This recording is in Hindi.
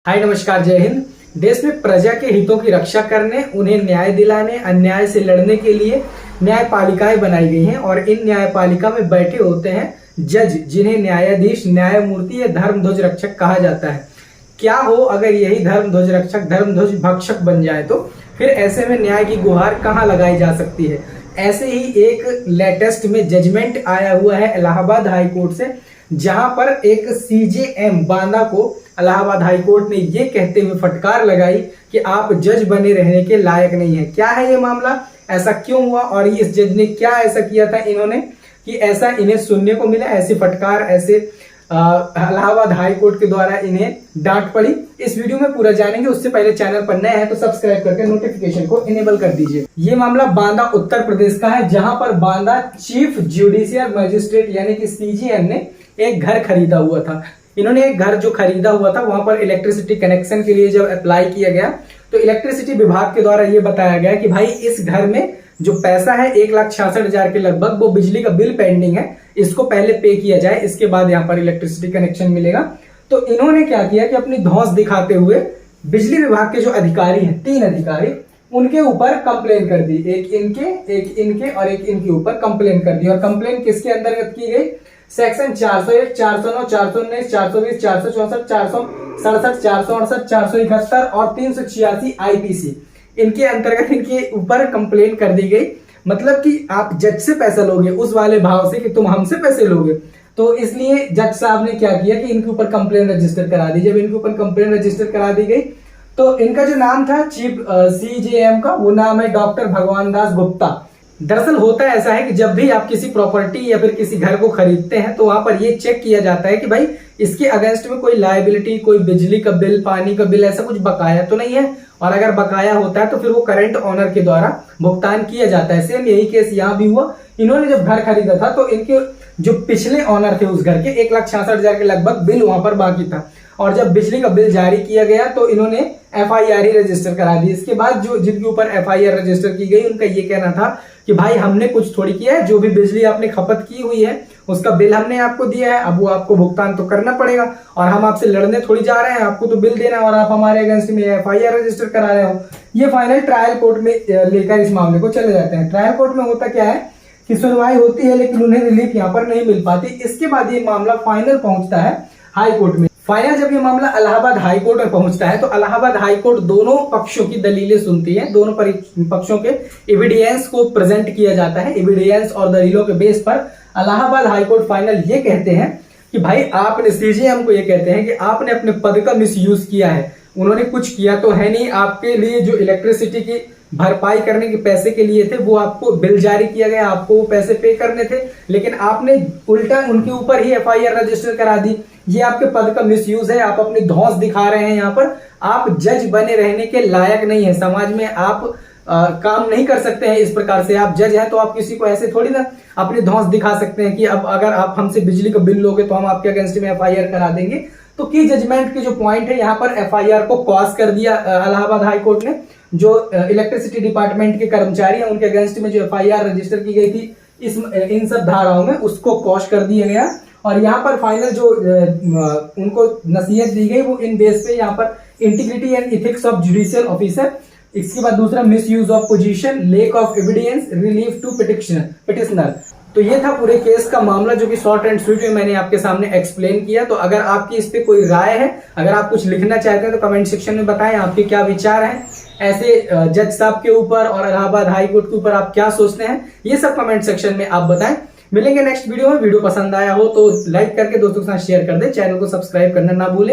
हाय नमस्कार, जय हिंद। देश में प्रजा के हितों की रक्षा करने, उन्हें न्याय दिलाने, अन्याय से लड़ने के लिए न्यायपालिकाएं बनाई गई हैं और इन न्यायपालिका में बैठे होते हैं जज, जिन्हें न्यायाधीश, न्यायमूर्ति या धर्म ध्वज रक्षक कहा जाता है। क्या हो अगर यही धर्म ध्वज रक्षक धर्म ध्वज भक्षक बन जाए, तो फिर ऐसे में न्याय की गुहार कहाँ लगाई जा सकती है। ऐसे ही एक लेटेस्ट में जजमेंट आया हुआ है इलाहाबाद हाई कोर्ट से, जहां पर एक CJM बांदा को इलाहाबाद हाई कोर्ट ने ये कहते हुए फटकार लगाई कि आप जज बने रहने के लायक नहीं है। क्या है ये मामला, ऐसा क्यों हुआ और इस जज ने क्या ऐसा किया था इन्होंने कि ऐसा इन्हें सुनने को मिला, ऐसी फटकार, ऐसे इलाहाबाद हाई कोर्ट के द्वारा इन्हें डांट पड़ी। इस वीडियो में पूरा जानेंगे। उससे पहले चैनल पर नए हैं तो सब्सक्राइब करके नोटिफिकेशन को इनेबल कर दीजिए। ये मामला बांदा उत्तर प्रदेश का है, जहां पर बांदा चीफ जुडिशियल मजिस्ट्रेट यानी कि CJM ने एक घर खरीदा हुआ था। इन्होंने एक घर जो खरीदा हुआ था, वहां पर इलेक्ट्रिसिटी कनेक्शन के लिए जब अप्लाई किया गया तो इलेक्ट्रिसिटी विभाग के द्वारा ये बताया गया कि भाई इस घर में जो पैसा है 1,66,000 के लगभग, वो बिजली का बिल पेंडिंग है, इसको पहले पे किया जाए, इसके बाद यहाँ पर इलेक्ट्रिसिटी कनेक्शन मिलेगा। तो इन्होंने क्या किया कि अपनी धौंस दिखाते हुए बिजली विभाग के जो अधिकारी हैं, 3 अधिकारी, उनके ऊपर कंप्लेन कर दी। एक इनके और एक इनके ऊपर कंप्लेन कर दी। और कंप्लेन किसके अंतर्गत की गई? सेक्शन 401, 409, 419, 420, 464, 467, 468, 471 और 386 IPC, इनके अंतर्गत इनके ऊपर कंप्लेन कर दी गई। मतलब कि आप जज से पैसा लोगे उस वाले भाव से कि तुम हमसे पैसे लोगे, तो इसलिए जज साहब ने क्या किया कि इनके ऊपर कंप्लेन रजिस्टर करा दी। जब इनके ऊपर कंप्लेन रजिस्टर करा दी गई तो इनका जो नाम था चीफ CJM का, वो नाम है डॉक्टर भगवान दास गुप्ता। दरअसल होता ऐसा है कि जब भी आप किसी प्रॉपर्टी या फिर किसी घर को खरीदते हैं तो वहां पर ये चेक किया जाता है कि भाई इसके अगेंस्ट में कोई लायबिलिटी, कोई बिजली का बिल, पानी का बिल, ऐसा कुछ बकाया तो नहीं है। और अगर बकाया होता है तो फिर वो करंट ओनर के द्वारा भुगतान किया जाता है। सेम यही केस यहाँ भी हुआ। इन्होंने जब घर खरीदा था तो इनके जो पिछले ओनर थे उस घर के 1,66,000 के लगभग बिल वहां पर बाकी था। और जब बिजली का बिल जारी किया गया तो इन्होंने FIR ही रजिस्टर करा दी। इसके बाद जो जिनके ऊपर FIR रजिस्टर की गई, उनका ये कहना था कि भाई हमने कुछ थोड़ी किया है, जो भी बिजली आपने खपत की हुई है उसका बिल हमने आपको दिया है, अब वो आपको भुगतान तो करना पड़ेगा। और हम आपसे लड़ने थोड़ी जा रहे हैं, आपको तो बिल देना है और आप हमारे अगेंस्ट में FIR रजिस्टर करा रहे हो। ये फाइनल ट्रायल कोर्ट में लेकर इस मामले को चले जाते हैं। ट्रायल कोर्ट में होता क्या है कि सुनवाई होती है लेकिन उन्हें रिलीफ यहाँ पर नहीं मिल पाती। इसके बाद ये मामला फाइनल पहुंचता है हाई कोर्ट में। फाइनल जब ये मामला इलाहाबाद हाई कोर्ट में पहुंचता है तो इलाहाबाद हाई कोर्ट दोनों पक्षों की दलीलें सुनती है। दोनों पक्षों के एविडेंस को प्रेजेंट किया जाता है। एविडेंस और दलीलों के बेस पर इलाहाबाद हाई कोर्ट फाइनल ये कहते हैं कि भाई आपने, CJM को ये कहते हैं कि आपने अपने पद का मिसयूज किया है। उन्होंने कुछ किया तो है नहीं, आपके लिए जो इलेक्ट्रिसिटी की भरपाई करने के पैसे के लिए थे वो आपको बिल जारी किया गया, आपको वो पैसे पे करने थे, लेकिन आपने उल्टा उनके ऊपर ही FIR रजिस्टर करा दी। ये आपके पद का मिसयूज है, आप अपनी धौंस दिखा रहे हैं। यहाँ पर आप जज बने रहने के लायक नहीं है। समाज में आप काम नहीं कर सकते हैं इस प्रकार से। आप जज हैं तो आप किसी को ऐसे थोड़ी ना अपनी धौंस दिखा सकते हैं कि अब अगर आप हमसे बिजली का बिल लोगे तो हम आपके अगेंस्ट में FIR करा देंगे। तो की जजमेंट के जो पॉइंट है, यहाँ पर FIR को कॉज कर दिया इलाहाबाद हाई कोर्ट ने। जो इलेक्ट्रिसिटी डिपार्टमेंट के कर्मचारी हैं उनके अगेंस्ट में जो FIR रजिस्टर की गई थी इन सब धाराओं में, उसको कॉश कर दिया गया। और यहाँ पर फाइनल जो उनको नसीहत दी गई वो इन बेस पे यहाँ पर integrity and ethics of judicial officer. इसके बाद दूसरा misuse of position, lack of evidence, relief to petitioner. तो ये था पूरे केस का मामला, जो कि शॉर्ट एंड स्वीट में मैंने आपके सामने एक्सप्लेन किया। तो अगर आपकी इस पे कोई राय है, अगर आप कुछ लिखना चाहते हैं तो कमेंट सेक्शन में बताएं आपके क्या विचार हैं ऐसे जज साहब के ऊपर और इलाहाबाद हाई कोर्ट के ऊपर आप क्या सोचते हैं, ये सब कमेंट सेक्शन में आप बताएं। मिलेंगे नेक्स्ट वीडियो में। वीडियो पसंद आया हो तो लाइक करके दोस्तों के साथ शेयर कर दें। चैनल को सब्सक्राइब करना ना भूलें।